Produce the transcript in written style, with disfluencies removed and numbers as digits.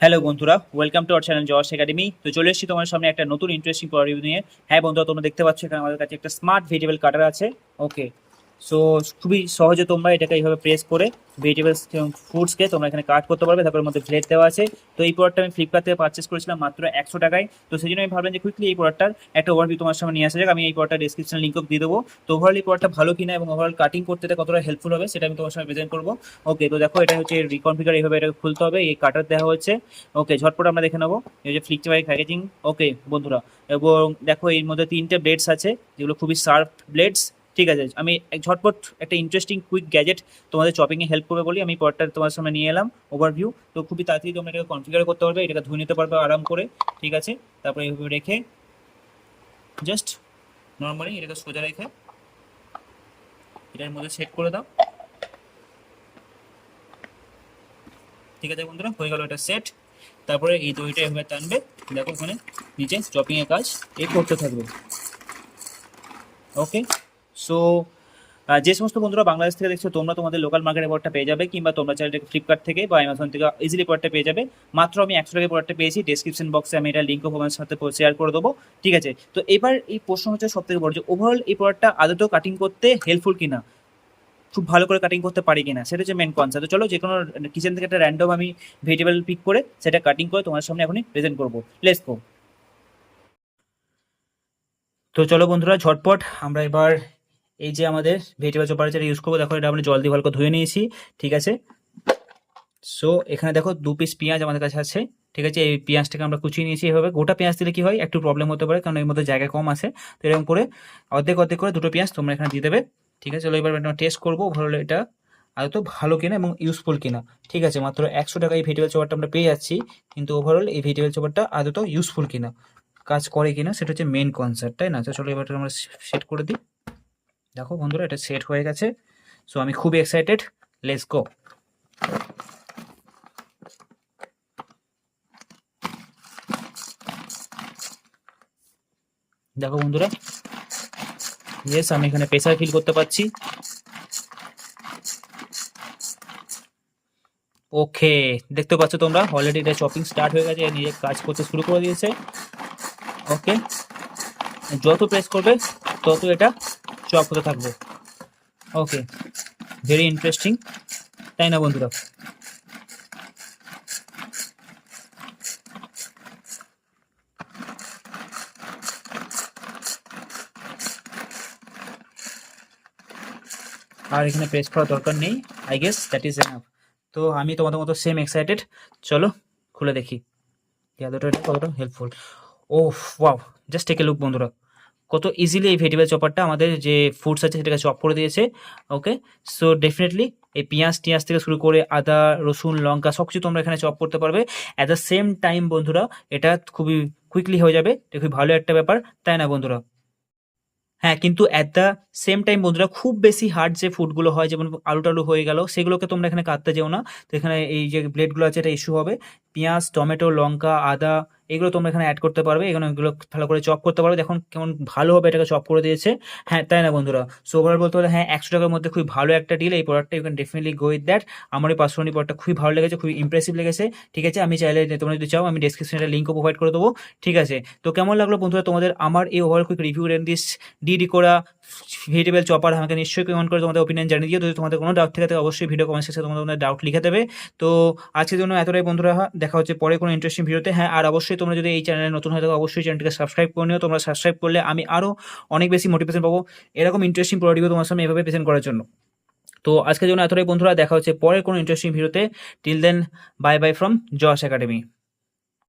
Hello বন্ধুরা, welcome to our channel Josh academy. তো চলে এসেছি তোমার সামনে একটা নতুন ইন্টারেস্টিং রিভিউ নিয়ে। হ্যাঁ বন্ধুরা, তোমরা দেখতে পাচ্ছ এখানে আমাদের কাছে একটা স্মার্ট ভেজিটেবল কাটার আছে। ওকে, সো খুবই সহজে তোমরা এটাকে এইভাবে প্রেস করে ভেজিটেবলস ফ্রুটসকে তোমরা এখানে কাট করতে পারবে। তারপর মধ্যে প্লেট দেওয়া আছে। তো এই প্রোডাক্টটা আমি ফ্লিপকার্ট থেকে পারচেস করেছিলাম মাত্র 100 টাকায়। তো সেই জন্য আমি ভাবলাম যে কুইকলি এই প্রোডাক্টটার একটা ওভারভিউ তোমার সামনে নিয়ে আসা যাক। আমি এই প্রোডাক্টটা ডিসক্রিপশন লিঙ্কও দিয়ে দেবো। তো ওভারঅল এই প্রোডাক্টটা ভালো কিনা এবং ওভারঅল কাটিং করতে এটা কতটা হেল্পফুল হবে সেটা আমি তোমার সামনে প্রেজেন্ট করবো। ওকে, তো দেখো এটা হচ্ছে রিকনফিগার, এইভাবে এটাকে খুলতে হবে। এই কাটার দেওয়া হচ্ছে। ওকে, ঝটপট আমরা দেখে নেবো। এই যে ফ্লিকচার প্যাকেজিং। ওকে বন্ধুরা, এবং দেখো এর মধ্যে 3টে ব্লেডস আছে যেগুলো খুবই শার্প ব্লেডস। ঠিক আছে, আমি ঝটপট একটা ইন্টারেস্টিং কুইক গ্যাজেট তোমাদের চপিংয়ে হেল্প করবে বলি আমি পরটা তোমার সামনে নিয়ে এলাম ওভারভিউ। তো খুবই তাড়াতাড়ি তোমরা এটাকে কনফিগার করতে পারবে, এটাকে ধুয়ে নিতে পারবে আরাম করে। ঠিক আছে, তারপরে এইভাবে রেখে জাস্ট নর্মালি এটাকে সোজা রেখে এটার মধ্যে সেট করে দাও। ঠিক আছে বন্ধুরা, হয়ে গেল এটা সেট। তারপরে এই দইটা এভাবে টানবে, দেখো ওখানে নিচে চপিংয়ের কাজ করতে থাকবে। ওকে, সো যে সমস্ত বন্ধুরা বাংলাদেশ থেকে দেখছো তোমরা তোমাদের লোকাল মার্কেটে প্রোডাক্টটা পেয়ে যাবে, কিংবা তোমরা চাইলে ফ্লিপকার্ট থেকে বা অ্যামাজন থেকে ইজিলি প্রোডাক্টটা পেয়ে যাবে। মাত্র আমি 100 টাকায় প্রোডাক্টটা পেয়েছি। ডিসক্রিপশন বক্সে আমি এটা লিঙ্কও তোমার সাথে শেয়ার করে দেবো। ঠিক আছে, তো এবার এই প্রশ্ন হচ্ছে সব থেকে বড়, যে ওভারঅল এই প্রোডাক্টটা আদৌ কাটিং করতে হেল্পফুল কিনা, খুব ভালো করে কাটিং করতে পারি কিনা, সেটা হচ্ছে মেন কনসার্ন। তো চলো যে কোনো কিচেন থেকে একটা র্যান্ডম আমি ভেজিটেবল পিক করে সেটা কাটিং করে তোমার সামনে এখনই প্রেজেন্ট করবো। Let's go. তো চলো বন্ধুরা, ঝটপট আমরা এবার এই যে আমাদের ভেজিটেবল চপার যেটা ইউজ করবো, দেখো এটা আমরা জল দিয়ে ভালো করে ধুয়ে নিয়েছি। ঠিক আছে, সো এখানে দেখো 2 পিস পেঁয়াজ আমাদের কাছে আছে। ঠিক আছে, এই পেঁয়াজটাকে আমরা কুচিয়ে নিয়েছি এভাবে। গোটা পেঁয়াজ দিলে কি হয়, একটু প্রবলেম হতে পারে, কারণ এর মধ্যে জায়গা কম আছে। তো এরকম করে অর্ধেক অর্ধেক করে 2টো পেঁয়াজ তোমরা এখানে দিয়ে দেবে। ঠিক আছে, চলো এবার আমরা টেস্ট করবো ভালো এটা আদৌ ভালো কিনা এবং ইউজফুল কিনা। ঠিক আছে, মাত্র 100 টাকায় এই ভেজিটেবল চপারটা আমরা পেয়ে যাচ্ছি, কিন্তু ওভারঅল এই ভেজিটেবল চপারটা আদৌ ইউজফুল কিনা, কাজ করে কিনা, সেটা হচ্ছে মেন কনসার্ট, তাই না? তো চলো এবার আমরা সেট করে দিই। দেখো বন্ধুরা, এটা সেট হয়ে গেছে। সো আমি খুবই এক্সাইটেড। Let's go. দেখো বন্ধুরা, ইয়েস, আমি এখানে প্রেসার ফিল করতে পারছি। ওকে, দেখতে পাচ্ছ তোমরা অলরেডি এটা চপিং স্টার্ট হয়ে গেছে, নিজে কাজ করতে শুরু করে দিয়েছে। ওকে, যত প্রেস করবে তত এটা চপ হতে থাকবে। ওকে, ভেরি ইন্টারেস্টিং, তাই না বন্ধুরা? আর এখানে প্রেস করার দরকার নেই, I guess that is enough. তো আমি তোমাদের মতো সেম এক্সাইটেড। চলো খুলে দেখি এতটা এটা কতটা helpful. Oh wow, just take a look বন্ধুরা, কত ইজিলি এই ভেজিটেবল চপারটা আমাদের যে ফুডস আছে সেটাকে চপ করে দিয়েছে। ওকে, সো ডেফিনেটলি এই পেঁয়াজ টিয়াজ থেকে শুরু করে আদা রসুন লঙ্কা সব কিছু তোমরা এখানে চপ করতে পারবে অ্যাট দ্য সেম টাইম বন্ধুরা। এটা খুবই কুইকলি হয়ে যাবে, এটা খুবই ভালো একটা ব্যাপার, তাই না বন্ধুরা? হ্যাঁ, কিন্তু অ্যাট দ্য সেম টাইম বন্ধুরা, খুব বেশি হার্ড যে ফুডগুলো হয় যেমন আলু টালু হয়ে গেল, সেগুলোকে তোমরা এখানে কাটতে যেও না। তো এখানে এই যে ব্লেডগুলো আছে এটা ইস্যু হবে। পেঁয়াজ টমেটো লঙ্কা আদা এগুলো তোমরা এখানে অ্যাড করতে পারবে, এখানে এগুলো ভালো করে চপ করতে পারবে। দেখুন কেমন ভালোভাবে এটাকে চপ করে দিয়েছে। হ্যাঁ, তাই না বন্ধুরা? সো ওভারঅল বলতে হলে হ্যাঁ, 100 টাকার মধ্যে খুবই ভালো একটা ডিল। এই প্রোডাক্টটা you can definitely go with that. আমার এই পার্সোনালি প্রোডাক্টটা খুবই ভালো লেগেছে, খুবই ইমপ্রেসিভ লেগেছে। ঠিক আছে, আমি চাইলে তোমরা যদি চাও আমি ডেসক্রিপশনে লিঙ্কও প্রোভাইড করে দেবো। ঠিক আছে, তো কেমন লাগলো বন্ধুরা তোমাদের আমার এই overall quick review and this ডিডি করা ভেজিটেবল চপার? আমাকে নিশ্চয়ই কমেন্ট করে তোমাদের ওপিনিয়ন জানিয়ে দিও। যদি তোমাদের কোনো ডাউট থেকে থাকে অবশ্যই ভিডিও কমেন্ট সেকশনে তোমাদের ডাউট লিখে দেবে। তো আজকের জন্য এতটাই বন্ধুরা, দেখা হচ্ছে পরে কোনো ইন্টারেস্টিং ভিডিওতে। হ্যাঁ, আর অবশ্যই তোমরা যদি এই চ্যানেলে নতুন হয়ে থাকো অবশ্যই চ্যানেলটিকে সাবস্ক্রাইব করে নিও। তোমরা সাবস্ক্রাইব করলে আমি আরও অনেক বেশি মোটিভেশন পাবো এরকম ইন্টারেস্টিং প্রোডাক্টগুলো তোমার সামনে এভাবে প্রেজেন্ট করার জন্য। তো আজকের জন্য এতটাই বন্ধুরা, দেখা হচ্ছে পরের কোনো ইন্টারেস্টিং ভিডিওতে। Till then, bye bye from Josh academy.